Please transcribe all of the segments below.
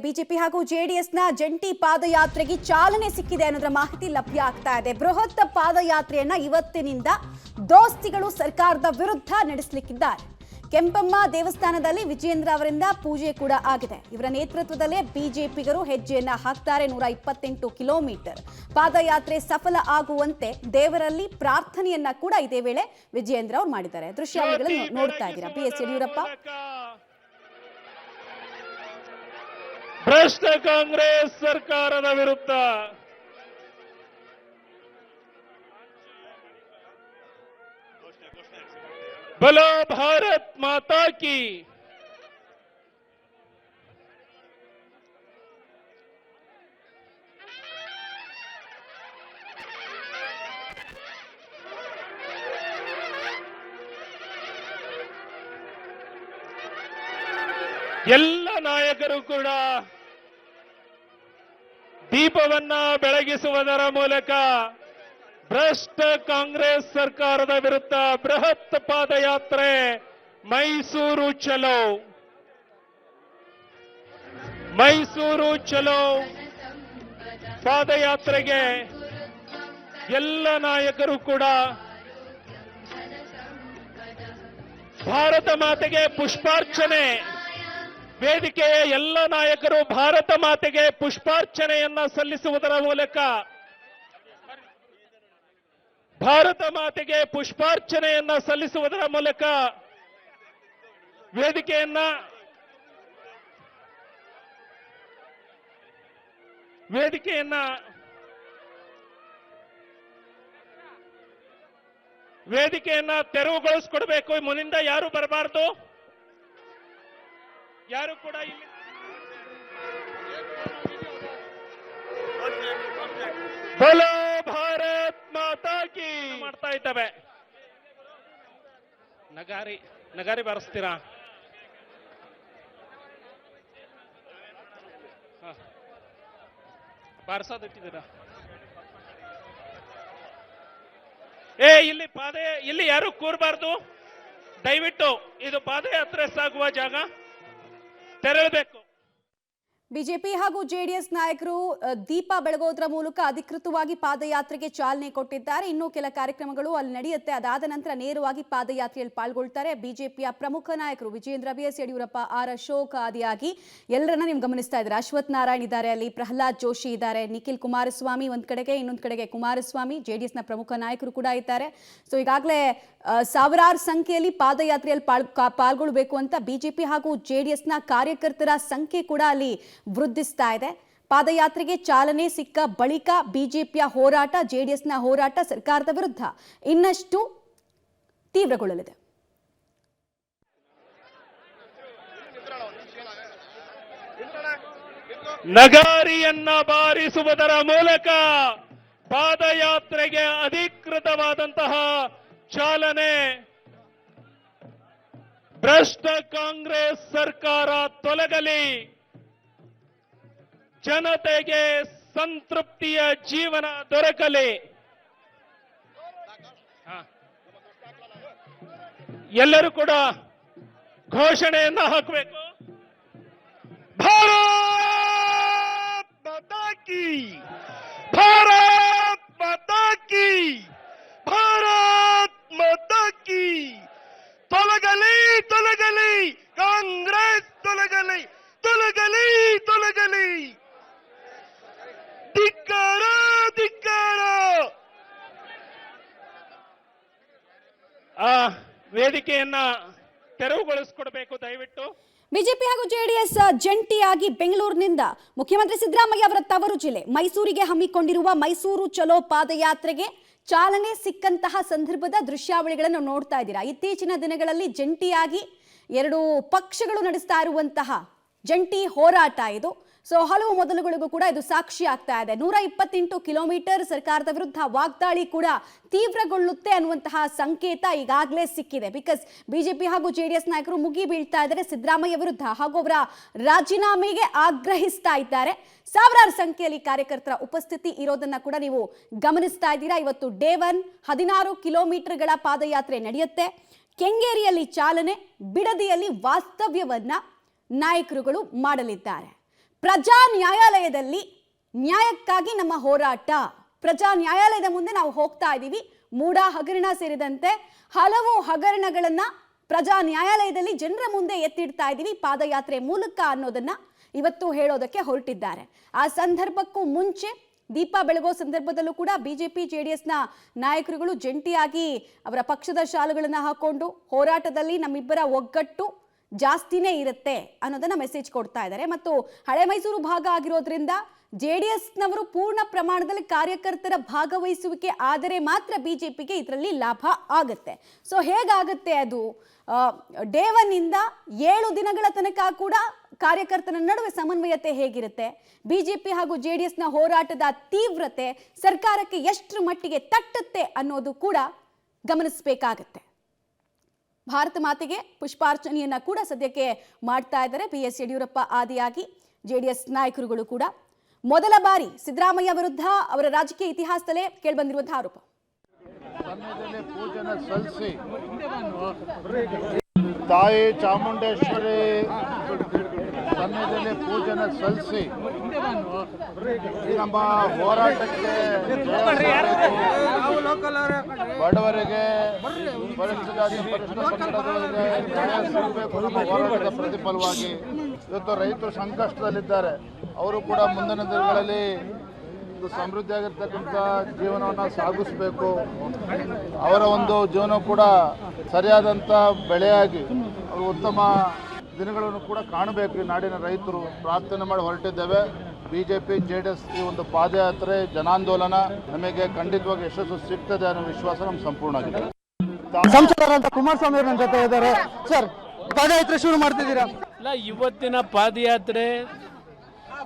BJP ಹಾಗೂ ಜೆಡಿಎಸ್ನ ಜಂಟಿ ಪಾದಯಾತ್ರೆಗೆ ಚಾಲನೆ ಸಿಕ್ಕಿದೆ ಅನ್ನೋದರ ಮಾಹಿತಿ ಲಭ್ಯ ಆಗ್ತಾ ಇದೆ. ಬೃಹತ್ ಪಾದಯಾತ್ರೆಯನ್ನ ಇವತ್ತಿನಿಂದ ದೋಸ್ತಿಗಳು ಸರ್ಕಾರದ ವಿರುದ್ಧ ನಡೆಸಲಿಕ್ಕಿದ್ದಾರೆ. ಕೆಂಪಮ್ಮ ದೇವಸ್ಥಾನದಲ್ಲಿ ವಿಜಯೇಂದ್ರ ಅವರಿಂದ ಪೂಜೆ ಕೂಡ ಆಗಿದೆ. ಇವರ ನೇತೃತ್ವದಲ್ಲೇ ಬಿಜೆಪಿಗರು ಹೆಜ್ಜೆಯನ್ನ ಹಾಕ್ತಾರೆ. 128 ಕಿಲೋಮೀಟರ್ ಪಾದಯಾತ್ರೆ ಸಫಲ ಆಗುವಂತೆ ದೇವರಲ್ಲಿ ಪ್ರಾರ್ಥನೆಯನ್ನ ಕೂಡ ಇದೇ ವೇಳೆ ವಿಜಯೇಂದ್ರ ಅವರು ಮಾಡಿದ್ದಾರೆ. ದೃಶ್ಯಾವಳಿಗಳನ್ನು ನೋಡ್ತಾ ಇದ್ದೀರಾ. ಬಿಎಸ್ ಯಡಿಯೂರಪ್ಪ ಭ್ರಷ್ಟ ಕಾಂಗ್ರೆಸ್ ಸರ್ಕಾರದ ವಿರುದ್ಧ बोलो भारत माता की। ಎಲ್ಲ ನಾಯಕರು ಕೂಡ ದೀಪವನ್ನ ಬೆಳಗಿಸುವುದರ ಮೂಲಕ ಭ್ರಷ್ಟ ಕಾಂಗ್ರೆಸ್ ಸರ್ಕಾರದ ವಿರುದ್ಧ ಬೃಹತ್ ಪಾದಯಾತ್ರೆ ಮೈಸೂರು ಚಲೋ ಪಾದಯಾತ್ರೆಗೆ ಎಲ್ಲ ನಾಯಕರು ಕೂಡ ಭಾರತ ಮಾತೆಗೆ ಪುಷ್ಪಾರ್ಚನೆ ವೇದಿಕೆಯ ಎಲ್ಲ ನಾಯಕರು ಭಾರತ ಮಾತೆಗೆ ಪುಷ್ಪಾರ್ಚನೆಯನ್ನ ಸಲ್ಲಿಸುವುದರ ಮೂಲಕ ವೇದಿಕೆಯನ್ನ ತೆರವುಗೊಳಿಸಿಕೊಡಬೇಕು. ಮುನ್ನಿಂದ ಯಾರು ಬರಬಾರದು, ಯಾರು ಕೂಡ ಇಲ್ಲಿ ಬೋಲೋ ಭಾರತ್ ಮಾತಾ ಕಿ ಮಾಡ್ತಾ ಇದ್ದೇವೆ. ನಗಾರಿ ಬಾರಿಸ್ತೀರಾ? ಬಾರಿಸೋದಿಟ್ಟಿದ್ದೀರಾ? ಇಲ್ಲಿ ಯಾರು ಕೂರಬಾರ್ದು. ದಯವಿಟ್ಟು ಇದು ಪಾದಯಾತ್ರೆ ಸಾಗುವ ಜಾಗ, ತೆರಳಬೇಕು. ಬಿಜೆಪಿ ಹಾಗೂ ಜೆಡಿಎಸ್ ನಾಯಕರು ದೀಪ ಬೆಳಗೋದ್ರ ಮೂಲಕ ಅಧಿಕೃತವಾಗಿ ಪಾದಯಾತ್ರೆಗೆ ಚಾಲನೆ ಕೊಟ್ಟಿದ್ದಾರೆ. ಇನ್ನೂ ಕೆಲ ಕಾರ್ಯಕ್ರಮಗಳು ಅಲ್ಲಿ ನಡೆಯುತ್ತೆ. ಅದಾದ ನಂತರ ನೇರವಾಗಿ ಪಾದಯಾತ್ರೆಯಲ್ಲಿ ಪಾಲ್ಗೊಳ್ತಾರೆ. ಬಿಜೆಪಿಯ ಪ್ರಮುಖ ನಾಯಕರು ವಿಜಯೇಂದ್ರ, ಬಿಎಸ್ ಯಡಿಯೂರಪ್ಪ, ಆರ್ ಅಶೋಕ್ ಆದಿಯಾಗಿ ಎಲ್ಲರನ್ನ ನೀವು ಗಮನಿಸ್ತಾ ಇದ್ದಾರೆ. ಅಶ್ವಥ್ ನಾರಾಯಣ್ ಇದ್ದಾರೆ, ಅಲ್ಲಿ ಪ್ರಹ್ಲಾದ್ ಜೋಶಿ ಇದ್ದಾರೆ, ನಿಖಿಲ್ ಕುಮಾರಸ್ವಾಮಿ ಒಂದ್ ಕಡೆಗೆ, ಇನ್ನೊಂದು ಕಡೆಗೆ ಕುಮಾರಸ್ವಾಮಿ, ಜೆಡಿಎಸ್ನ ಪ್ರಮುಖ ನಾಯಕರು ಕೂಡ ಇದ್ದಾರೆ. ಸೊ ಈಗಾಗಲೇ ಸಾವಿರಾರು ಸಂಖ್ಯೆಯಲ್ಲಿ ಪಾದಯಾತ್ರೆಯಲ್ಲಿ ಪಾಲ್ಗೊಳ್ಳಬೇಕು ಅಂತ ಬಿಜೆಪಿ ಹಾಗೂ ಜೆಡಿಎಸ್ನ ಕಾರ್ಯಕರ್ತರ ಸಂಖ್ಯೆ ಕೂಡ ಅಲ್ಲಿ ವೃದ್ಧಿಸ್ತಾ ಇದೆ. ಪಾದಯಾತ್ರೆಗೆ ಚಾಲನೆ ಸಿಕ್ಕ ಬಳಿಕ ಬಿಜೆಪಿಯ ಹೋರಾಟ, ಜೆಡಿಎಸ್ನ ಹೋರಾಟ ಸರ್ಕಾರದ ವಿರುದ್ಧ ಇನ್ನಷ್ಟು ತೀವ್ರಗೊಳ್ಳಲಿದೆ. ನಗಾರಿಯನ್ನ ಬಾರಿಸುವುದರ ಮೂಲಕ ಪಾದಯಾತ್ರೆಗೆ ಅಧಿಕೃತವಾದಂತಹ ಚಾಲನೆ. ಭ್ರಷ್ಟ ಕಾಂಗ್ರೆಸ್ ಸರ್ಕಾರ ತೊಲಗಲಿ, ಜನತೆಗೆ ಸಂತೃಪ್ತಿಯ ಜೀವನ ದೊರಕಲಿ. ಎಲ್ಲರೂ ಕೂಡ ಘೋಷಣೆಯನ್ನ ಹಾಕಬೇಕು. ಭಾರತ್ ಮಾತಾ ಕಿ, ಭಾರತ್ ಮಾತಾ ಕಿ, ಭಾರತ್ ಮಾತಾ ಕಿ. ತೊಲಗಲಿ ತೊಲಗಲಿ ಕಾಂಗ್ರೆಸ್, ತೊಲಗಲಿ ತೊಲಗಲಿ ತೊಲಗಲಿ. ಧಿಕ್ಕಾರ ಧಿಕ್ಕಾರ. ವೇದಿಕೆಯನ್ನ ತೆರವುಗೊಳಿಸಿಕೊಡಬೇಕು ದಯವಿಟ್ಟು. ಬಿಜೆಪಿ ಹಾಗೂ ಜೆಡಿಎಸ್ ಜಂಟಿಯಾಗಿ ಬೆಂಗಳೂರಿನಿಂದ ಮುಖ್ಯಮಂತ್ರಿ ಸಿದ್ದರಾಮಯ್ಯ ಅವರ ತವರು ಜಿಲ್ಲೆ ಮೈಸೂರಿಗೆ ಹಮ್ಮಿಕೊಂಡಿರುವ ಮೈಸೂರು ಚಲೋ ಪಾದಯಾತ್ರೆಗೆ ಚಾಲನೆ ಸಿಕ್ಕಂತಹ ಸಂದರ್ಭದ ದೃಶ್ಯಾವಳಿಗಳನ್ನು ನೋಡ್ತಾ ಇದ್ದೀರಾ. ಇತ್ತೀಚಿನ ದಿನಗಳಲ್ಲಿ ಜಂಟಿಯಾಗಿ ಎರಡು ಪಕ್ಷಗಳು ನಡೆಸ್ತಾ ಇರುವಂತಹ ಜಂಟಿ ಹೋರಾಟ ಇದು. ಸೊ ಹಲವು ಮೊದಲುಗಳಿಗೂ ಕೂಡ ಇದು ಸಾಕ್ಷಿ ಆಗ್ತಾ ಇದೆ. 128 ಕಿಲೋಮೀಟರ್ ಸರ್ಕಾರದ ವಿರುದ್ಧ ವಾಗ್ದಾಳಿ ಕೂಡ ತೀವ್ರಗೊಳ್ಳುತ್ತೆ ಅನ್ನುವಂತಹ ಸಂಕೇತ ಈಗಾಗಲೇ ಸಿಕ್ಕಿದೆ. ಬಿಕಾಸ್ ಬಿಜೆಪಿ ಹಾಗೂ ಜೆಡಿಎಸ್ ನಾಯಕರು ಮುಗಿ ಬೀಳ್ತಾ ಇದ್ದಾರೆ ಸಿದ್ದರಾಮಯ್ಯ ವಿರುದ್ಧ ಹಾಗೂ ಅವರ ರಾಜೀನಾಮೆಗೆ ಆಗ್ರಹಿಸ್ತಾ ಇದ್ದಾರೆ. ಸಾವಿರಾರು ಸಂಖ್ಯೆಯಲ್ಲಿ ಕಾರ್ಯಕರ್ತರ ಉಪಸ್ಥಿತಿ ಇರೋದನ್ನ ಕೂಡ ನೀವು ಗಮನಿಸ್ತಾ ಇದ್ದೀರಾ. ಇವತ್ತು ಡೇ 1 16 ಕಿಲೋಮೀಟರ್ಗಳ ಪಾದಯಾತ್ರೆ ನಡೆಯುತ್ತೆ. ಕೆಂಗೇರಿಯಲ್ಲಿ ಚಾಲನೆ, ಬಿಡದಿಯಲ್ಲಿ ವಾಸ್ತವ್ಯವನ್ನ ನಾಯಕರುಗಳು ಮಾಡಲಿದ್ದಾರೆ. ಪ್ರಜಾ ನ್ಯಾಯಾಲಯದಲ್ಲಿ ನ್ಯಾಯಕ್ಕಾಗಿ ನಮ್ಮ ಹೋರಾಟ. ಪ್ರಜಾ ನ್ಯಾಯಾಲಯದ ಮುಂದೆ ನಾವು ಹೋಗ್ತಾ ಇದ್ದೀವಿ. ಮೂಡ ಹಗರಣ ಸೇರಿದಂತೆ ಹಲವು ಹಗರಣಗಳನ್ನ ಪ್ರಜಾ ನ್ಯಾಯಾಲಯದಲ್ಲಿ ಜನರ ಮುಂದೆ ಎತ್ತಿಡ್ತಾ ಇದ್ದೀವಿ ಪಾದಯಾತ್ರೆ ಮೂಲಕ ಅನ್ನೋದನ್ನ ಇವತ್ತು ಹೇಳೋದಕ್ಕೆ ಹೊರಟಿದ್ದಾರೆ. ಆ ಸಂದರ್ಭಕ್ಕೂ ಮುಂಚೆ ದೀಪ ಬೆಳಗೋ ಸಂದರ್ಭದಲ್ಲೂ ಕೂಡ ಬಿಜೆಪಿ ಜೆಡಿಎಸ್ನ ನಾಯಕರುಗಳು ಜಂಟಿಯಾಗಿ ಅವರ ಪಕ್ಷದ ಶಾಲುಗಳನ್ನು ಹಾಕೊಂಡು ಹೋರಾಟದಲ್ಲಿ ನಮ್ಮಿಬ್ಬರ ಒಗ್ಗಟ್ಟು ಜಾಸ್ತಿನೇ ಇರುತ್ತೆ ಅನ್ನೋದನ್ನ ಮೆಸೇಜ್ ಕೊಡ್ತಾ ಇದ್ದಾರೆ. ಮತ್ತು ಹಳೆ ಮೈಸೂರು ಭಾಗ ಆಗಿರೋದ್ರಿಂದ ಜೆಡಿಎಸ್ನವರು ಪೂರ್ಣ ಪ್ರಮಾಣದಲ್ಲಿ ಕಾರ್ಯಕರ್ತರ ಭಾಗವಹಿಸುವಿಕೆ ಆದರೆ ಮಾತ್ರ ಬಿಜೆಪಿಗೆ ಇದರಲ್ಲಿ ಲಾಭ ಆಗುತ್ತೆ. ಸೊ ಹೇಗಾಗುತ್ತೆ ಅದು? ಡೇ 1 ಇಂದ 7 ದಿನಗಳ ತನಕ ಕೂಡ ಕಾರ್ಯಕರ್ತರ ನಡುವೆ ಸಮನ್ವಯತೆ ಹೇಗಿರುತ್ತೆ? ಬಿಜೆಪಿ ಹಾಗೂ ಜೆಡಿಎಸ್ನ ಹೋರಾಟದ ತೀವ್ರತೆ ಸರ್ಕಾರಕ್ಕೆ ಎಷ್ಟರ ಮಟ್ಟಿಗೆ ತಟ್ಟುತ್ತೆ ಅನ್ನೋದು ಕೂಡ ಗಮನಿಸಬೇಕಾಗತ್ತೆ. ಭಾರತ ಮಾತೆಗೆ ಪುಷ್ಪಾರ್ಚನೆಯನ್ನ ಕೂಡ ಸದ್ಯಕ್ಕೆ ಮಾಡ್ತಾ ಇದ್ದಾರೆ BS ಯಡಿಯೂರಪ್ಪ ಆದಿಯಾಗಿ ಜೆಡಿಎಸ್ ನಾಯಕರುಗಳು ಕೂಡ. ಮೊದಲ ಬಾರಿ ಸಿದ್ದರಾಮಯ್ಯ ವಿರುದ್ಧ ಅವರ ರಾಜಕೀಯ ಇತಿಹಾಸದಲ್ಲೇ ಕೇಳಿಬಂದಿರುವಂತಹ ಆರೋಪ. ಪೂಜನ ಸಲ್ಲಿಸಿ ತಾಯಿ ಚಾಮುಂಡೇಶ್ವರಿ ಸನ್ನಿಧಿಯಲ್ಲಿ ಪೂಜನ ಸಲ್ಲಿಸಿ ನಮ್ಮ ಹೋರಾಟಕ್ಕೆ ಬಡವರಿಗೆ ಪರಿಶಿಷ್ಟ ಜಾತಿ ಪರಿಶಿಷ್ಟ ಪಂಗಡದವರಿಗೆ ನ್ಯಾಯ ಸಿಗಬೇಕು ನಮ್ಮ ಹೋರಾಟದ ಪ್ರತಿಫಲವಾಗಿ ಇವತ್ತು ರೈತರು ಸಂಕಷ್ಟದಲ್ಲಿದ್ದಾರೆ. ಅವರು ಕೂಡ ಮುಂದಿನ ದಿನಗಳಲ್ಲಿ ಸಮೃದ್ಧಿಯಾಗಿರ್ತಕ್ಕಂಥ ಜೀವನವನ್ನು ಸಾಗಿಸಬೇಕು. ಅವರ ಒಂದು ಜೀವನ ಕೂಡ ಸರಿಯಾದಂಥ ಬೆಳೆಯಾಗಿ ಅವರು ಉತ್ತಮ ದಿನಗಳನ್ನು ಕೂಡ ಕಾಣಬೇಕು. ಈ ನಾಡಿನ ರೈತರು ಪ್ರಾರ್ಥನೆ ಮಾಡಿ ಹೊರಟಿದ್ದೇವೆ. ಬಿಜೆಪಿ JDS ಈ ಒಂದು ಪಾದಯಾತ್ರೆ ಜನಾಂದೋಲನ ನಮಗೆ ಖಂಡಿತವಾಗಿ ಯಶಸ್ಸು ಸಿಗ್ತದೆ ಅನ್ನೋ ವಿಶ್ವಾಸ ನಮ್ಗೆ ಸಂಪೂರ್ಣ ಆಗಿದೆ. ಸಂಸದರಾದ ಕುಮಾರಸ್ವಾಮಿ ಅವರ ಜೊತೆ ಇದ್ದಾರೆ. ಸರ್, ಪಾದಯಾತ್ರೆ ಶುರು ಮಾಡ್ತಿದ್ದೀರಾ? ಇಲ್ಲ, ಇವತ್ತಿನ ಪಾದಯಾತ್ರೆ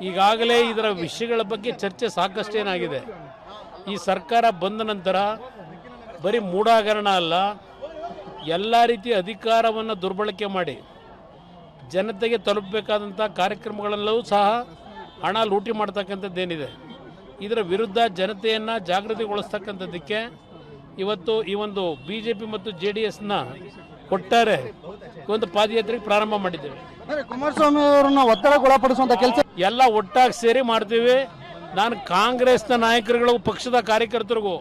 ಈಗಾಗಲೇ ಇದರ ವಿಷಯಗಳ ಬಗ್ಗೆ ಚರ್ಚೆ ಸಾಕಷ್ಟೇನಾಗಿದೆ. ಈ ಸರ್ಕಾರ ಬಂದ ನಂತರ ಬರೀ ಮೂಢಾಗರಣ ಅಲ್ಲ, ಎಲ್ಲ ರೀತಿಯ ಅಧಿಕಾರವನ್ನು ದುರ್ಬಳಕೆ ಮಾಡಿ ಜನತೆಗೆ ತಲುಪಬೇಕಾದಂಥ ಕಾರ್ಯಕ್ರಮಗಳಲ್ಲೂ ಸಹ ಹಣ ಲೂಟಿ ಮಾಡ್ತಕ್ಕಂಥದ್ದೇನಿದೆ, ಇದರ ವಿರುದ್ಧ ಜನತೆಯನ್ನು ಜಾಗೃತಿಗೊಳಿಸ್ತಕ್ಕಂಥದ್ದಕ್ಕೆ ಇವತ್ತು ಈ ಒಂದು BJP ಮತ್ತು JDSನ ಒಟ್ಟಾರೆ ಒಂದು ಪಾದಯಾತ್ರೆಗೆ ಪ್ರಾರಂಭ ಮಾಡಿದ್ದೇವೆ. ಕುಮಾರಸ್ವಾಮಿ ಅವರನ್ನ ಒತ್ತಡಗೊಳಪಡಿಸುವಂತ ಕೆಲಸ ಎಲ್ಲ ಒಟ್ಟಾಗಿ ಸೇರಿ ಮಾಡ್ತೀವಿ. ನಾನು ಕಾಂಗ್ರೆಸ್ನ ನಾಯಕರುಗಳು, ಪಕ್ಷದ ಕಾರ್ಯಕರ್ತರಿಗೂ,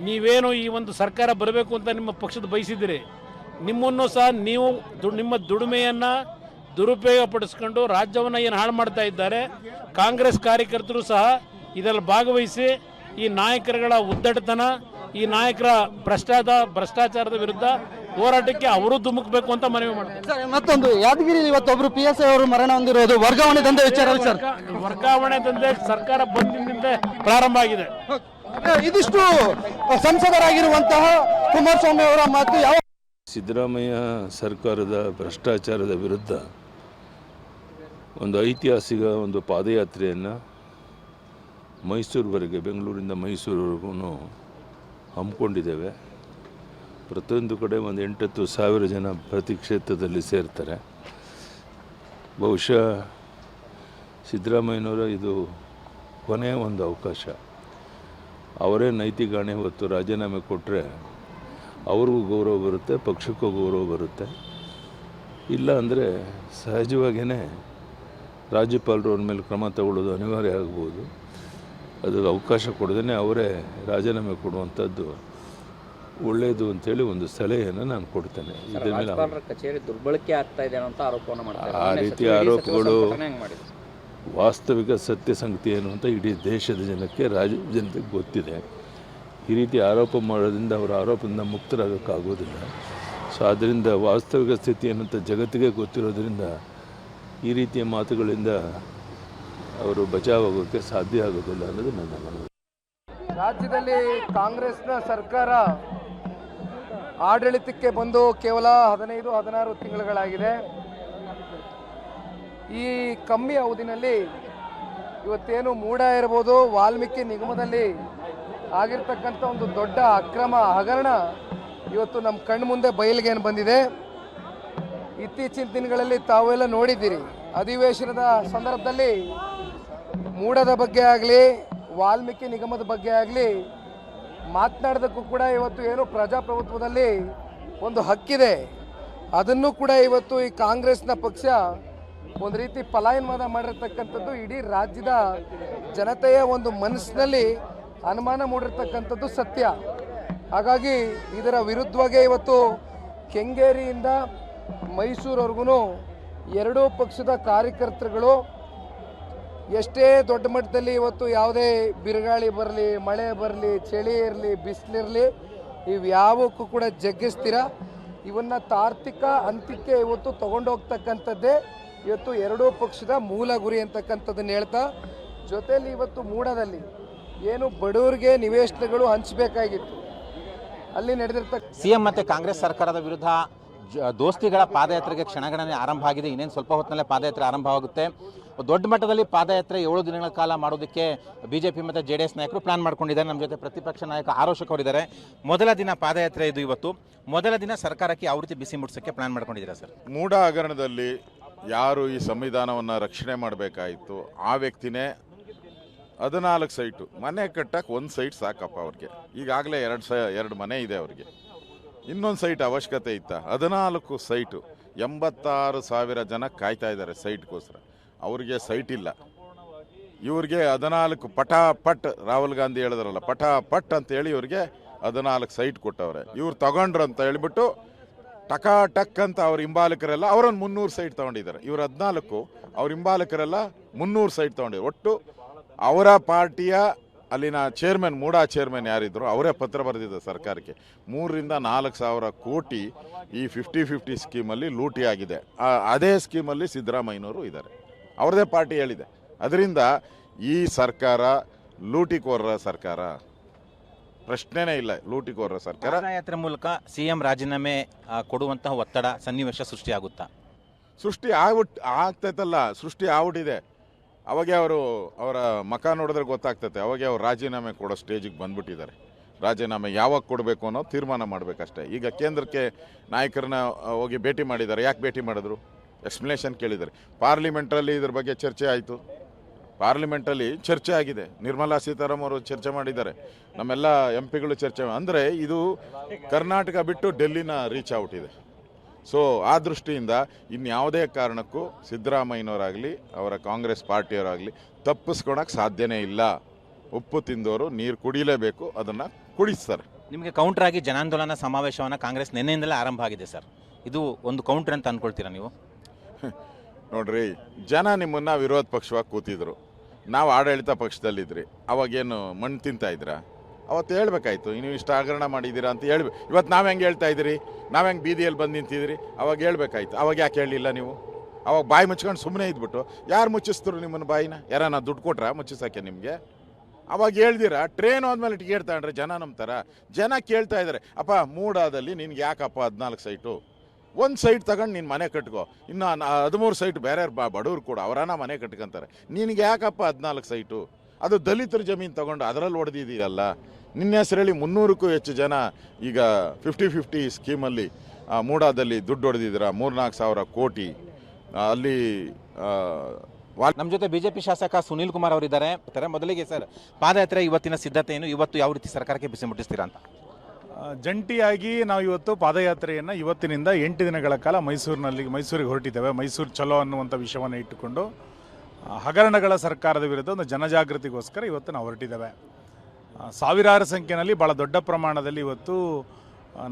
ನೀವೇನು ಈ ಒಂದು ಸರ್ಕಾರ ಬರಬೇಕು ಅಂತ ನಿಮ್ಮ ಪಕ್ಷದ ಬಯಸಿದ್ದೀರಿ, ನಿಮ್ಮನ್ನು ಸಹ ನೀವು ನಿಮ್ಮ ದುಡಿಮೆಯನ್ನು ದುರುಪಯೋಗಪಡಿಸ್ಕೊಂಡು ರಾಜ್ಯವನ್ನು ಏನು ಹಾಳು ಮಾಡ್ತಾ ಇದ್ದಾರೆ, ಕಾಂಗ್ರೆಸ್ ಕಾರ್ಯಕರ್ತರು ಸಹ ಇದರಲ್ಲಿ ಭಾಗವಹಿಸಿ ಈ ನಾಯಕರುಗಳ ಉದ್ದಟತನ, ಈ ನಾಯಕರ ಭ್ರಷ್ಟಾಚಾರದ ವಿರುದ್ಧ ಹೋರಾಟಕ್ಕೆ ಅವರು ಧುಮುಕಬೇಕು ಅಂತ ಮನವಿ ಮಾಡ್ತಾರೆ. ಮತ್ತೊಂದು ಯಾದಗಿರಿ ಇವತ್ತೊಬ್ರು PSI ಅವರು ಮರಣ ಹೊಂದಿರೋದು ವರ್ಗಾವಣೆ ದಂಧೆ ವಿಚಾರ. ಸರ್, ವರ್ಗಾವಣೆ ದಂಧೆ ಸರ್ಕಾರ ಬಂದಿನಿಂದ ಪ್ರಾರಂಭ ಆಗಿದೆ. ಇದಿಷ್ಟು ಸಂಸದರಾಗಿರುವಂತಹ ಕುಮಾರಸ್ವಾಮಿ ಅವರ ಮಾತು. ಯಾವ ಸಿದ್ದರಾಮಯ್ಯ ಸರ್ಕಾರದ ಭ್ರಷ್ಟಾಚಾರದ ವಿರುದ್ಧ ಒಂದು ಐತಿಹಾಸಿಕ ಒಂದು ಪಾದಯಾತ್ರೆಯನ್ನು ಮೈಸೂರುವರೆಗೆ, ಬೆಂಗಳೂರಿಂದ ಮೈಸೂರುವರೆಗೂ ಹಮ್ಮಿಕೊಂಡಿದ್ದೇವೆ. ಪ್ರತಿಯೊಂದು ಕಡೆ ಒಂದು 8-10 ಸಾವಿರ ಜನ ಪ್ರತಿ ಕ್ಷೇತ್ರದಲ್ಲಿ ಸೇರ್ತಾರೆ. ಬಹುಶಃ ಸಿದ್ದರಾಮಯ್ಯನವರ ಇದು ಕೊನೆಯ ಒಂದು ಅವಕಾಶ. ಅವರೇ ನೈತಿಕ ಹೊಣೆ ಹೊತ್ತು ರಾಜೀನಾಮೆ ಕೊಟ್ಟರೆ ಅವ್ರಿಗೂ ಗೌರವ ಬರುತ್ತೆ, ಪಕ್ಷಕ್ಕೂ ಗೌರವ ಬರುತ್ತೆ. ಇಲ್ಲ ಅಂದರೆ ಸಹಜವಾಗಿಯೇ ರಾಜ್ಯಪಾಲರು ಅವ್ರ ಮೇಲೆ ಕ್ರಮ ತಗೊಳ್ಳೋದು ಅನಿವಾರ್ಯ ಆಗ್ಬೋದು. ಅದು ಅವಕಾಶ ಕೊಡದೇ ಅವರೇ ರಾಜೀನಾಮೆ ಕೊಡುವಂಥದ್ದು ಒಳ್ಳೆಯದು ಅಂತೇಳಿ ಒಂದು ಸಲಹೆಯನ್ನು ನಾನು ಕೊಡ್ತೇನೆ. ಇದರ ಮೇಲೆ ಕಚೇರಿ ದುರ್ಬಳಕೆ ಆಗ್ತಾ ಇದೆ ಅಂತ ಆರೋಪವನ್ನು ಮಾಡ್ತಾರೆ. ಆ ರೀತಿ ಆರೋಪಗಳು ವಾಸ್ತವಿಕ ಸತ್ಯ ಸಂಗತಿ ಏನು ಅಂತ ಇಡೀ ದೇಶದ ಜನಕ್ಕೆ, ಜನತೆಗೆ ಗೊತ್ತಿದೆ. ಈ ರೀತಿ ಆರೋಪ ಮಾಡೋದ್ರಿಂದ ಅವರ ಆರೋಪದಿಂದ ಮುಕ್ತರಾಗೋಕ್ಕಾಗೋದಿಲ್ಲ. ಸೊ ಆದ್ದರಿಂದ ವಾಸ್ತವಿಕ ಸ್ಥಿತಿ ಏನಂತ ಜಗತ್ತಿಗೆ ಗೊತ್ತಿರೋದ್ರಿಂದ ಈ ರೀತಿಯ ಮಾತುಗಳಿಂದ ಅವರು ಬಚಾವಾಗೋಕ್ಕೆ ಸಾಧ್ಯ ಆಗೋದಿಲ್ಲ ಅನ್ನೋದು ನನ್ನ ಮನವಿ. ರಾಜ್ಯದಲ್ಲಿ ಕಾಂಗ್ರೆಸ್ನ ಸರ್ಕಾರ ಆಡಳಿತಕ್ಕೆ ಬಂದು ಕೇವಲ 15-16 ತಿಂಗಳುಗಳಾಗಿದೆ. ಈ ಕಮ್ಮಿ ಅವಧಿನಲ್ಲಿ ಇವತ್ತೇನು ಮೂಡ ಇರ್ಬೋದು, ವಾಲ್ಮೀಕಿ ನಿಗಮದಲ್ಲಿ ಆಗಿರ್ತಕ್ಕಂಥ ಒಂದು ದೊಡ್ಡ ಅಕ್ರಮ ಹಗರಣ ಇವತ್ತು ನಮ್ಮ ಕಣ್ಣು ಮುಂದೆ ಬಯಲಿಗೇನು ಬಂದಿದೆ. ಇತ್ತೀಚಿನ ದಿನಗಳಲ್ಲಿ ತಾವೆಲ್ಲ ನೋಡಿದ್ದೀರಿ, ಅಧಿವೇಶನದ ಸಂದರ್ಭದಲ್ಲಿ ಮೂಡದ ಬಗ್ಗೆ ಆಗಲಿ, ವಾಲ್ಮೀಕಿ ನಿಗಮದ ಬಗ್ಗೆ ಆಗಲಿ ಮಾತನಾಡೋದಕ್ಕೂ ಕೂಡ ಇವತ್ತು ಏನು ಪ್ರಜಾಪ್ರಭುತ್ವದಲ್ಲಿ ಒಂದು ಹಕ್ಕಿದೆ, ಅದನ್ನು ಕೂಡ ಇವತ್ತು ಈ ಕಾಂಗ್ರೆಸ್ನ ಪಕ್ಷ ಒಂದು ರೀತಿ ಪಲಾಯನವಾದ ಮಾಡಿರ್ತಕ್ಕಂಥದ್ದು ಇಡೀ ರಾಜ್ಯದ ಜನತೆಯ ಒಂದು ಮನಸ್ಸಿನಲ್ಲಿ ಅನುಮಾನ ಮೂಡಿರ್ತಕ್ಕಂಥದ್ದು ಸತ್ಯ. ಹಾಗಾಗಿ ಇದರ ವಿರುದ್ಧವಾಗಿ ಇವತ್ತು ಕೆಂಗೇರಿಯಿಂದ ಮೈಸೂರವರೆಗೂ ಎರಡೂ ಪಕ್ಷದ ಕಾರ್ಯಕರ್ತರುಗಳು ಎಷ್ಟೇ ದೊಡ್ಡ ಮಟ್ಟದಲ್ಲಿ ಇವತ್ತು ಯಾವುದೇ ಬಿರುಗಾಳಿ ಬರಲಿ, ಮಳೆ ಬರಲಿ, ಚಳಿ ಇರಲಿ, ಬಿಸಿಲಿರಲಿ, ಇವ್ಯಾವಕ್ಕೂ ಕೂಡ ಜಗ್ಗಿಸ್ತೀರ. ಇವನ್ನ ತಾರ್ಕಿಕ ಅಂತ್ಯಕ್ಕೆ ಇವತ್ತು ತಗೊಂಡೋಗ್ತಕ್ಕಂಥದ್ದೇ ಇವತ್ತು ಎರಡೂ ಪಕ್ಷದ ಮೂಲ ಗುರಿ ಅಂತಕ್ಕಂಥದ್ದನ್ನು ಹೇಳ್ತಾ, ಜೊತೆಯಲ್ಲಿ ಇವತ್ತು ಮೂಡದಲ್ಲಿ ಏನು ಬಡವರಿಗೆ ನಿವೇಶನಗಳು ಹಂಚಬೇಕಾಗಿತ್ತು, ಅಲ್ಲಿ ನಡೆದಿರ್ತಕ್ಕ ಸಿಎಂ ಮತ್ತೆ ಕಾಂಗ್ರೆಸ್ ಸರ್ಕಾರದ ವಿರುದ್ಧ ದೋಸ್ತಿಗಳ ಪಾದಯಾತ್ರೆಗೆ ಕ್ಷಣಗಣನೆ ಆರಂಭ ಆಗಿದೆ. ಇನ್ನೇನು ಸ್ವಲ್ಪ ಹೊತ್ತಿನಲ್ಲೇ ಪಾದಯಾತ್ರೆ ಆರಂಭವಾಗುತ್ತೆ. ದೊಡ್ಡ ಮಟ್ಟದಲ್ಲಿ ಪಾದಯಾತ್ರೆ 7 ದಿನಗಳ ಕಾಲ ಮಾಡೋದಕ್ಕೆ ಬಿಜೆಪಿ ಮತ್ತು JDS ನಾಯಕರು ಪ್ಲಾನ್ ಮಾಡ್ಕೊಂಡಿದ್ದಾರೆ. ನಮ್ಮ ಜೊತೆ ಪ್ರತಿಪಕ್ಷ ನಾಯಕ ಆರೋಶಕ್ ಅವರಿದ್ದಾರೆ. ಮೊದಲ ದಿನ ಪಾದಯಾತ್ರೆ ಇದು. ಇವತ್ತು ಮೊದಲ ದಿನ ಸರ್ಕಾರಕ್ಕೆ ಯಾವ ರೀತಿ ಬಿಸಿ ಮುಟ್ಟಿಸೋಕ್ಕೆ ಪ್ಲಾನ್ ಮಾಡ್ಕೊಂಡಿದ್ದೀರಾ ಸರ್? ಮೂಢ ಹಗರಣದಲ್ಲಿ ಯಾರು ಈ ಸಂವಿಧಾನವನ್ನು ರಕ್ಷಣೆ ಮಾಡಬೇಕಾಯಿತು ಆ ವ್ಯಕ್ತಿನೇ 14 ಸೈಟು ಮನೆ ಕಟ್ಟಕ್ಕೆ 1 ಸೈಟ್ ಸಾಕಪ್ಪ ಅವ್ರಿಗೆ. ಈಗಾಗಲೇ 2 ಮನೆ ಇದೆ ಅವ್ರಿಗೆ, ಇನ್ನೊಂದು ಸೈಟ್ ಅವಶ್ಯಕತೆ ಇತ್ತ? 14 ಸೈಟು, 86,000 ಜನ ಕಾಯ್ತಾ ಇದ್ದಾರೆ ಸೈಟ್ಗೋಸ್ಕರ. ಅವ್ರಿಗೆ ಸೈಟ್ ಇಲ್ಲ. ಇವ್ರಿಗೆ 14 ಪಟಾಪಟ್, ರಾಹುಲ್ ಗಾಂಧಿ ಹೇಳಿದ್ರಲ್ಲ ಪಟಾಪಟ್ ಅಂತೇಳಿ ಇವ್ರಿಗೆ 14 ಸೈಟ್ ಕೊಟ್ಟವ್ರೆ. ಇವ್ರು ತಗೊಂಡ್ರು ಅಂತ ಹೇಳಿಬಿಟ್ಟು ಟಕ್ ಅಂತ ಅವ್ರ ಹಿಂಬಾಲಕರೆಲ್ಲ ಅವರೊಂದು 300 ಸೈಟ್ ತೊಗೊಂಡಿದ್ದಾರೆ. ಇವ್ರು 14, ಅವ್ರ ಹಿಂಬಾಲಕರೆಲ್ಲ 300 ಸೈಟ್ ತೊಗೊಂಡಿದ್ದಾರೆ. ಒಟ್ಟು ಅವರ ಪಾರ್ಟಿಯ ಅಲ್ಲಿನ ಚೇರ್ಮನ್, ಮೂಡಾ ಚೇರ್ಮನ್ ಯಾರಿದ್ರು ಅವರೇ ಪತ್ರ ಬರೆದಿದ್ದಾರೆ ಸರ್ಕಾರಕ್ಕೆ. 3,000-4,000 ಕೋಟಿ ಈ 50-50 ಸ್ಕೀಮಲ್ಲಿ ಲೂಟಿ ಆಗಿದೆ. ಅದೇ ಸ್ಕೀಮಲ್ಲಿ ಸಿದ್ದರಾಮಯ್ಯನವರು ಇದ್ದಾರೆ, ಅವ್ರದೇ ಪಾರ್ಟಿ ಹೇಳಿದೆ. ಅದರಿಂದ ಈ ಸರ್ಕಾರ ಲೂಟಿಕೋರರ ಸರ್ಕಾರ, ಪ್ರಶ್ನೆನೇ ಇಲ್ಲ. ಲೂಟಿಕೋರರ ಸರ್ಕಾರ. ಪಾದಯಾತ್ರೆ ಮೂಲಕ ಸಿಎಂ ರಾಜೀನಾಮೆ ಕೊಡುವಂತಹ ಒತ್ತಡ ಸನ್ನಿವೇಶ ಸೃಷ್ಟಿಯಾಗುತ್ತಾ? ಸೃಷ್ಟಿ ಆಗ್ತೈತಲ್ಲ, ಸೃಷ್ಟಿ ಆಗ್ಬಿಟ್ಟಿದೆ. ಅವಾಗೆ ಅವರ ಮಕ ನೋಡಿದ್ರೆ ಗೊತ್ತಾಗ್ತೈತೆ. ಅವಾಗೆ ಅವ್ರು ರಾಜೀನಾಮೆ ಕೊಡೋ ಸ್ಟೇಜಿಗೆ ಬಂದ್ಬಿಟ್ಟಿದ್ದಾರೆ. ರಾಜೀನಾಮೆ ಯಾವಾಗ ಕೊಡಬೇಕು ಅನ್ನೋ ತೀರ್ಮಾನ ಮಾಡಬೇಕಷ್ಟೇ. ಈಗ ಕೇಂದ್ರಕ್ಕೆ ನಾಯಕರನ್ನ ಹೋಗಿ ಭೇಟಿ ಮಾಡಿದ್ದಾರೆ. ಯಾಕೆ ಭೇಟಿ ಮಾಡಿದ್ರು? ಎಕ್ಸ್ಪ್ಲನೇಷನ್ ಕೇಳಿದ್ದಾರೆ. ಪಾರ್ಲಿಮೆಂಟಲ್ಲಿ ಇದ್ರ ಬಗ್ಗೆ ಚರ್ಚೆ ಆಯಿತು. ಪಾರ್ಲಿಮೆಂಟಲ್ಲಿ ಚರ್ಚೆ ಆಗಿದೆ. ನಿರ್ಮಲಾ ಸೀತಾರಾಮನ್ ಅವರು ಚರ್ಚೆ ಮಾಡಿದ್ದಾರೆ, ನಮ್ಮೆಲ್ಲ MP ಗಳು ಚರ್ಚೆ. ಅಂದರೆ ಇದು ಕರ್ನಾಟಕ ಬಿಟ್ಟು ಡೆಲ್ಲಿನ ರೀಚ್ ಔಟಿದೆ. ಸೊ ಆ ದೃಷ್ಟಿಯಿಂದ ಇನ್ಯಾವುದೇ ಕಾರಣಕ್ಕೂ ಸಿದ್ದರಾಮಯ್ಯನವರಾಗಲಿ ಅವರ ಕಾಂಗ್ರೆಸ್ ಪಾರ್ಟಿಯವರಾಗಲಿ ತಪ್ಪಿಸ್ಕೊಳಕ್ಕೆ ಸಾಧ್ಯನೇ ಇಲ್ಲ. ಉಪ್ಪು ತಿಂದವರು ನೀರು ಕುಡಿಲೇಬೇಕು, ಅದನ್ನು ಕುಡಿಸ್ತಾರೆ. ನಿಮಗೆ ಕೌಂಟರ್ ಆಗಿ ಜನಾಂದೋಲನ ಸಮಾವೇಶವನ್ನು ಕಾಂಗ್ರೆಸ್ ನಿನ್ನೆಯಿಂದಲೇ ಆರಂಭ ಆಗಿದೆ ಸರ್. ಇದು ಒಂದು ಕೌಂಟರ್ ಅಂತ ಅಂದ್ಕೊಳ್ತೀರಾ ನೀವು? ನೋಡ್ರಿ, ಜನ ನಿಮ್ಮನ್ನು ವಿರೋಧ ಪಕ್ಷವಾಗಿ ಕೂತಿದ್ರು, ನಾವು ಆಡಳಿತ ಪಕ್ಷದಲ್ಲಿದ್ರಿ. ಅವಾಗೇನು ಮಣ್ಣು ತಿಂತಾ ಇದ್ರಾ? ಅವತ್ತು ಹೇಳ್ಬೇಕಾಯ್ತು, ನೀವು ಇಷ್ಟು ಹಗರಣ ಮಾಡಿದ್ದೀರಾ ಅಂತ ಹೇಳ್ಬೇಕು. ಇವತ್ತು ನಾವು ಹೆಂಗೆ ಹೇಳ್ತಾ ಇದ್ದೀರಿ, ನಾವು ಹೆಂಗೆ ಬೀದಿಯಲ್ಲಿ ಬಂದು ನಿಂತಿದ್ರಿ, ಅವಾಗ ಹೇಳ್ಬೇಕಾಯ್ತು. ಅವಾಗ ಯಾಕೆ ಹೇಳಲಿಲ್ಲ ನೀವು? ಅವಾಗ ಬಾಯಿ ಮುಚ್ಕೊಂಡು ಸುಮ್ಮನೆ ಇದ್ಬಿಟ್ಟು ಯಾರು ಮುಚ್ಚಿಸ್ತರು ನಿಮ್ಮನ್ನು ಬಾಯಿನ? ಯಾರನ್ನ ದುಡ್ಡು ಕೊಟ್ರಾ ಮುಚ್ಚಿಸೋಕ್ಕೆ ನಿಮಗೆ? ಅವಾಗ ಹೇಳ್ದಿರಾ ಟ್ರೈನ್ ಹೋದ್ಮೇಲೆ ಟಿಕೆಟ್ ತಗೊಂಡ್ರೆ ಜನ ನಂಬ್ತಾರ? ಜನ ಕೇಳ್ತಾ ಇದ್ದಾರೆ, ಅಪ್ಪ ಮೂಡಾದಲ್ಲಿ ನಿನ್ಗೆ ಯಾಕಪ್ಪ 14 ಸೈಟು? 1 ಸೈಟ್ ತಗೊಂಡು ನೀನು ಮನೆ ಕಟ್ಕೋ, ಇನ್ನು 13 ಸೈಟ್ ಬೇರೆ ಬಡವ್ರು ಕೂಡ ಅವರನ್ನ ಮನೆ ಕಟ್ಕೊಂತಾರೆ. ನಿನಗೆ ಯಾಕಪ್ಪ 14 ಸೈಟು? ಅದು ದಲಿತರ ಜಮೀನು ತಗೊಂಡು ಅದರಲ್ಲಿ ಹೊಡೆದಿದ್ದೀರಲ್ಲ. ನಿನ್ನ ಹೆಸರಲ್ಲಿ 300ಕ್ಕೂ ಹೆಚ್ಚು ಜನ ಈಗ 50-50 ಸ್ಕೀಮಲ್ಲಿ ಮೂಡಾದಲ್ಲಿ ದುಡ್ಡು ಹೊಡೆದಿದ್ದೀರಾ. 3-4 ಸಾವಿರ ಕೋಟಿ ಅಲ್ಲಿ. ನಮ್ಮ ಜೊತೆ ಬಿಜೆಪಿ ಶಾಸಕ ಸುನೀಲ್ ಕುಮಾರ್ ಅವರಿದ್ದಾರೆ. ಮೊದಲಿಗೆ ಸರ್, ಪಾದಯಾತ್ರೆ ಇವತ್ತಿನ ಸಿದ್ಧತೆ ಏನು? ಇವತ್ತು ಯಾವ ರೀತಿ ಸರ್ಕಾರಕ್ಕೆ ಬಿಸಿ ಮುಟ್ಟಿಸ್ತೀರಾ ಅಂತ? ಜಂಟಿಯಾಗಿ ನಾವು ಇವತ್ತು ಪಾದಯಾತ್ರೆಯನ್ನು ಇವತ್ತಿನಿಂದ 8 ದಿನಗಳ ಕಾಲ ಮೈಸೂರಿಗೆ ಹೊರಟಿದ್ದೇವೆ. ಮೈಸೂರು ಚಲೋ ಅನ್ನುವಂಥ ವಿಷಯವನ್ನು ಇಟ್ಟುಕೊಂಡು ಹಗರಣಗಳ ಸರ್ಕಾರದ ವಿರುದ್ಧ ಒಂದು ಜನಜಾಗೃತಿಗೋಸ್ಕರ ಇವತ್ತು ನಾವು ಹೊರಟಿದ್ದೇವೆ. ಸಾವಿರಾರು ಸಂಖ್ಯೆಯಲ್ಲಿ ಭಾಳ ದೊಡ್ಡ ಪ್ರಮಾಣದಲ್ಲಿ ಇವತ್ತು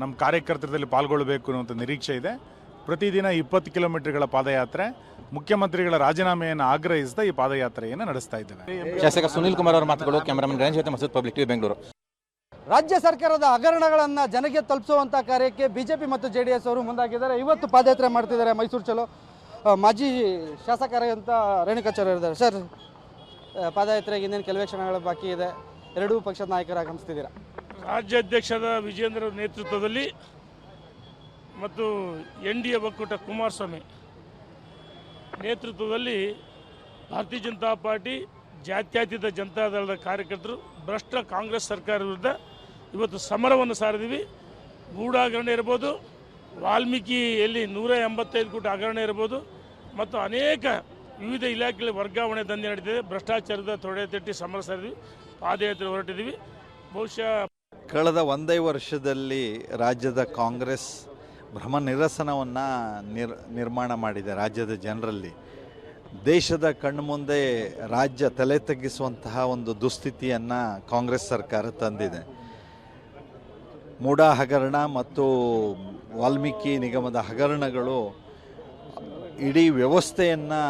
ನಮ್ಮ ಕಾರ್ಯಕರ್ತರಲ್ಲಿ ಪಾಲ್ಗೊಳ್ಳಬೇಕು ಅನ್ನುವಂಥ ನಿರೀಕ್ಷೆ ಇದೆ. ಪ್ರತಿದಿನ 20 ಕಿಲೋಮೀಟರ್ಗಳ ಪಾದಯಾತ್ರೆ, ಮುಖ್ಯಮಂತ್ರಿಗಳ ರಾಜೀನಾಮೆಯನ್ನು ಆಗ್ರಹಿಸಿದ ಈ ಪಾದಯಾತ್ರೆಯನ್ನು ನಡೆಸ್ತಾ ಇದ್ದೇವೆ. ಶಾಸಕ ಸುನೀಲ್ ಕುಮಾರ್ ಅವರ ಮಾತುಗಳು. ಕ್ಯಾಮರಾಮನ್ ಗಣೇಶ್ ಜೊತೆ ಮಸೂದ್, ಪಬ್ಲಿಕ್ ಟಿವಿ, ಬೆಂಗಳೂರು. ರಾಜ್ಯ ಸರ್ಕಾರದ ಹಗರಣಗಳನ್ನು ಜನಕ್ಕೆ ತಲುಪಿಸುವಂಥ ಕಾರ್ಯಕ್ಕೆ ಬಿಜೆಪಿ ಮತ್ತು JDS ಅವರು ಮುಂದಾಗಿದ್ದಾರೆ. ಇವತ್ತು ಪಾದಯಾತ್ರೆ ಮಾಡ್ತಿದ್ದಾರೆ ಮೈಸೂರು ಚಲೋ. ಮಾಜಿ ಶಾಸಕರಾದಂಥ ರೇಣುಕಾಚಾರ್ಯ ಇದ್ದಾರೆ. ಸರ್, ಪಾದಯಾತ್ರೆಗೆ ಇನ್ನೇನು ಕೆಲವೇ ಕ್ಷಣಗಳು ಬಾಕಿ ಇದೆ, ಎರಡೂ ಪಕ್ಷದ ನಾಯಕರು ಆಗಮಿಸ್ತಿದ್ದೀರಾ. ರಾಜ್ಯಾಧ್ಯಕ್ಷರ ವಿಜೇಂದ್ರ ನೇತೃತ್ವದಲ್ಲಿ ಮತ್ತು NDA ಒಕ್ಕೂಟ ಕುಮಾರಸ್ವಾಮಿ ನೇತೃತ್ವದಲ್ಲಿ ಭಾರತೀಯ ಜನತಾ ಪಾರ್ಟಿ, ಜಾತ್ಯತೀತ ಜನತಾದಳದ ಕಾರ್ಯಕರ್ತರು ಭ್ರಷ್ಟ ಕಾಂಗ್ರೆಸ್ ಸರ್ಕಾರ ವಿರುದ್ಧ ಇವತ್ತು ಸಮರವನ್ನು ಸಾರಿದ್ದೀವಿ. ಗೂಢ ಹಗರಣ ಇರ್ಬೋದು, ವಾಲ್ಮೀಕಿಯಲ್ಲಿ 185 ಕೋಟಿ ಹಗರಣ ಇರ್ಬೋದು, ಮತ್ತು ಅನೇಕ ವಿವಿಧ ಇಲಾಖೆಗಳ ವರ್ಗಾವಣೆ ದಂಧೆ ನಡೀತಿದೆ. ಭ್ರಷ್ಟಾಚಾರದ ತೊಡೆ ತಟ್ಟಿ ಸಮರ ಸಾರಿದ್ವಿ, ಪಾದಯಾತ್ರೆ ಹೊರಟಿದ್ದೀವಿ. ಬಹುಶಃ ಕಳೆದ 1 ವರ್ಷದಲ್ಲಿ ರಾಜ್ಯದ ಕಾಂಗ್ರೆಸ್ ಭ್ರಮ ನಿರಸನವನ್ನು ನಿರ್ಮಾಣ ಮಾಡಿದೆ ರಾಜ್ಯದ ಜನರಲ್ಲಿ. ದೇಶದ ಕಣ್ಮುಂದೆ ರಾಜ್ಯ ತಲೆ ತಗ್ಗಿಸುವಂತಹ ಒಂದು ದುಸ್ಥಿತಿಯನ್ನು ಕಾಂಗ್ರೆಸ್ ಸರ್ಕಾರ ತಂದಿದೆ. ಮೂಡಾ ಹಗರಣ ಮತ್ತು ವಾಲ್ಮೀಕಿ ನಿಗಮದ ಹಗರಣಗಳು ಇಡೀ ವ್ಯವಸ್ಥೆಯನ್ನು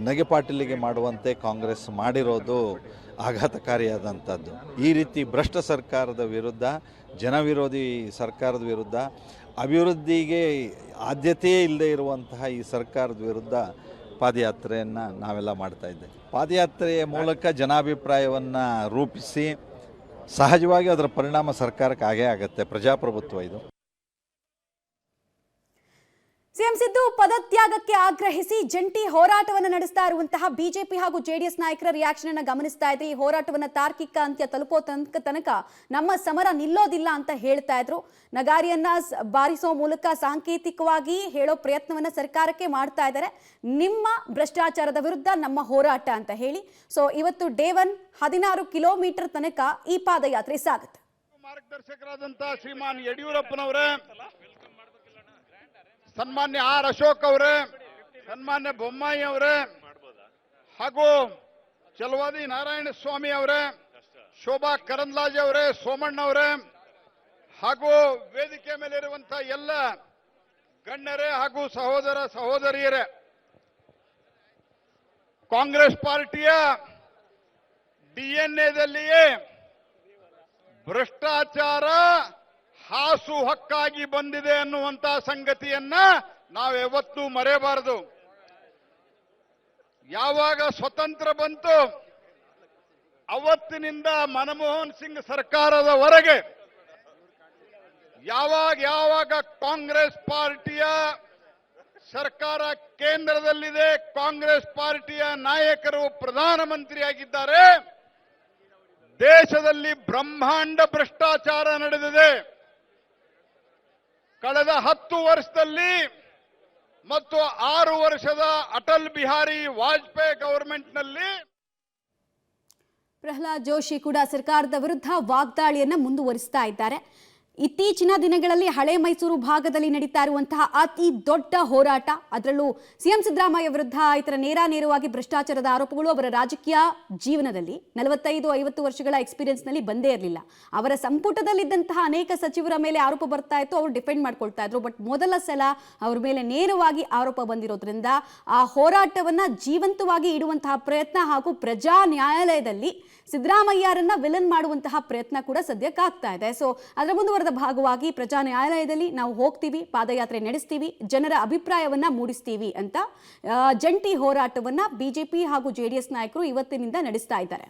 ನಗೆಪಾಟಲಿಗೆ ಮಾಡುವಂತೆ ಕಾಂಗ್ರೆಸ್ ಮಾಡಿರೋದು ಆಘಾತಕಾರಿಯಾದಂಥದ್ದು. ಈ ರೀತಿ ಭ್ರಷ್ಟ ಸರ್ಕಾರದ ವಿರುದ್ಧ, ಜನವಿರೋಧಿ ಸರ್ಕಾರದ ವಿರುದ್ಧ, ಅಭಿವೃದ್ಧಿಗೆ ಆದ್ಯತೆಯೇ ಇಲ್ಲದೆ ಇರುವಂತಹ ಈ ಸರ್ಕಾರದ ವಿರುದ್ಧ ಪಾದಯಾತ್ರೆಯನ್ನು ನಾವೆಲ್ಲ ಮಾಡ್ತಾ ಇದ್ದೇವೆ. ಪಾದಯಾತ್ರೆಯ ಮೂಲಕ ಜನಾಭಿಪ್ರಾಯವನ್ನು ರೂಪಿಸಿ ಸಹಜವಾಗಿ ಅದರ ಪರಿಣಾಮ ಸರ್ಕಾರಕ್ಕೆ ಆಗೇ ಆಗುತ್ತೆ. ಪ್ರಜಾಪ್ರಭುತ್ವ ಇದು. ಸಿಎಂ ಸಿದ್ದು ಪದತ್ಯಾಗಕ್ಕೆ ಆಗ್ರಹಿಸಿ ಜಂಟಿ ಹೋರಾಟವನ್ನು ನಡೆಸ್ತಾ ಇರುವಂತಹ ಬಿಜೆಪಿ ಹಾಗೂ ಜೆಡಿಎಸ್ ನಾಯಕರ ರಿಯಾಕ್ಷನ್ ಅನ್ನು ಗಮನಿಸ್ತಾ ಇದ್ರೆ ಈ ಹೋರಾಟವನ್ನು ತಾರ್ಕಿಕ ಅಂತ್ಯ ತಲುಪೋ ತನಕ ನಮ್ಮ ಸಮರ ನಿಲ್ಲೋದಿಲ್ಲ ಅಂತ ಹೇಳ್ತಾ ಇದ್ರು. ನಗಾರಿಯನ್ನ ಬಾರಿಸೋ ಮೂಲಕ ಸಾಂಕೇತಿಕವಾಗಿ ಹೇಳೋ ಪ್ರಯತ್ನವನ್ನ ಸರ್ಕಾರಕ್ಕೆ ಮಾಡ್ತಾ ಇದ್ದಾರೆ. ನಿಮ್ಮ ಭ್ರಷ್ಟಾಚಾರದ ವಿರುದ್ಧ ನಮ್ಮ ಹೋರಾಟ ಅಂತ ಹೇಳಿ. ಸೊ ಇವತ್ತು ಡೇ 1 16 ಕಿಲೋಮೀಟರ್ ತನಕ ಈ ಪಾದಯಾತ್ರೆ ಸಾಗುತ್ತೆ. ಮಾರ್ಗದರ್ಶಕರಾದಂತಹ ಶ್ರೀಮಾನ್ ಯಡಿಯೂರಪ್ಪನವರೇ, ಸನ್ಮಾನ್ಯ ಆರ್ ಅಶೋಕ್ ಅವರೇ, ಸನ್ಮಾನ್ಯ ಬೊಮ್ಮಾಯಿ ಅವರೇ ಹಾಗೂ ಚಲವಾದಿ ನಾರಾಯಣ ಸ್ವಾಮಿ ಅವರೇ, ಶೋಭಾ ಕರಂದ್ಲಾಜೆ ಅವರೇ, ಸೋಮಣ್ಣ ಅವರೇ ಹಾಗೂ ವೇದಿಕೆ ಮೇಲೆ ಇರುವಂತಹ ಎಲ್ಲ ಗಣ್ಯರೇ ಹಾಗೂ ಸಹೋದರ ಸಹೋದರಿಯರೇ, ಕಾಂಗ್ರೆಸ್ ಪಾರ್ಟಿಯ ಡಿಎನ್ಎದಲ್ಲಿಯೇ ಭ್ರಷ್ಟಾಚಾರ ಹಾಸು ಹಕ್ಕಾಗಿ ಬಂದಿದೆ ಅನ್ನುವಂತ ಸಂಗತಿಯನ್ನ ನಾವು ಯಾವತ್ತೂ ಮರೆಯಬಾರದು. ಯಾವಾಗ ಸ್ವತಂತ್ರ ಬಂತು ಅವತ್ತಿನಿಂದ ಮನಮೋಹನ್ ಸಿಂಗ್ ಸರ್ಕಾರದವರೆಗೆ ಯಾವಾಗ ಕಾಂಗ್ರೆಸ್ ಪಾರ್ಟಿಯ ಸರ್ಕಾರ ಕೇಂದ್ರದಲ್ಲಿದೆ, ಕಾಂಗ್ರೆಸ್ ಪಾರ್ಟಿಯ ನಾಯಕರು ಪ್ರಧಾನಮಂತ್ರಿಯಾಗಿದ್ದಾರೆ, ದೇಶದಲ್ಲಿ ಬ್ರಹ್ಮಾಂಡ ಭ್ರಷ್ಟಾಚಾರ ನಡೆದಿದೆ. ಕಳೆದ 10 ವರ್ಷದಲ್ಲಿ ಮತ್ತು 6 ವರ್ಷದ ಅಟಲ್ ಬಿಹಾರಿ ವಾಜಪೇಯಿ ಗವರ್ಮೆಂಟ್ನಲ್ಲಿ ಪ್ರಹ್ಲಾದ್ ಜೋಶಿ ಕೂಡ ಸರ್ಕಾರದ ವಿರುದ್ಧ ವಾಗ್ದಾಳಿಯನ್ನ ಮುಂದುವರಿಸ್ತಾ ಇದ್ದಾರೆ. ಇತ್ತೀಚಿನ ದಿನಗಳಲ್ಲಿ ಹಳೆ ಮೈಸೂರು ಭಾಗದಲ್ಲಿ ನಡೀತಾ ಇರುವಂತಹ ಅತಿ ದೊಡ್ಡ ಹೋರಾಟ, ಅದರಲ್ಲೂ ಸಿಎಂ ಸಿದ್ದರಾಮಯ್ಯ ವಿರುದ್ಧ ಇತರ ನೇರವಾಗಿ ಭ್ರಷ್ಟಾಚಾರದ ಆರೋಪಗಳು ಅವರ ರಾಜಕೀಯ ಜೀವನದಲ್ಲಿ 45-50 ವರ್ಷಗಳ ಎಕ್ಸ್ಪೀರಿಯನ್ಸ್ನಲ್ಲಿ ಬಂದೇ ಇರಲಿಲ್ಲ. ಅವರ ಸಂಪುಟದಲ್ಲಿದ್ದಂತಹ ಅನೇಕ ಸಚಿವರ ಮೇಲೆ ಆರೋಪ ಬರ್ತಾ ಇತ್ತು, ಅವರು ಡಿಫೆಂಡ್ ಮಾಡ್ಕೊಳ್ತಾ ಇದ್ರು. ಬಟ್ ಮೊದಲ ಸಲ ಅವ್ರ ಮೇಲೆ ನೇರವಾಗಿ ಆರೋಪ ಬಂದಿರೋದ್ರಿಂದ ಆ ಹೋರಾಟವನ್ನ ಜೀವಂತವಾಗಿ ಇಡುವಂತಹ ಪ್ರಯತ್ನ ಹಾಗೂ ಪ್ರಜಾ ನ್ಯಾಯಾಲಯದಲ್ಲಿ ಸಿದ್ದರಾಮಯ್ಯರನ್ನ ವಿಲನ್ ಮಾಡುವಂತಹ ಪ್ರಯತ್ನ ಕೂಡ ಸದ್ಯಕ್ಕಾಗ್ತಾ ಇದೆ. ಸೊ ಅದರ ಮುಂದುವರೆದ ಭಾಗವಾಗಿ ಪ್ರಜಾ ನ್ಯಾಯಾಲಯದಲ್ಲಿ ನಾವು ಹೋಗ್ತೀವಿ, ಪಾದಯಾತ್ರೆ ನಡೆಸ್ತೀವಿ, ಜನರ ಅಭಿಪ್ರಾಯವನ್ನ ಮೂಡಿಸ್ತೀವಿ ಅಂತ ಜಂಟಿ ಹೋರಾಟವನ್ನ ಬಿಜೆಪಿ ಹಾಗೂ ಜೆಡಿಎಸ್ ನಾಯಕರು ಇವತ್ತಿನಿಂದ ನಡೆಸ್ತಾ ಇದ್ದಾರೆ.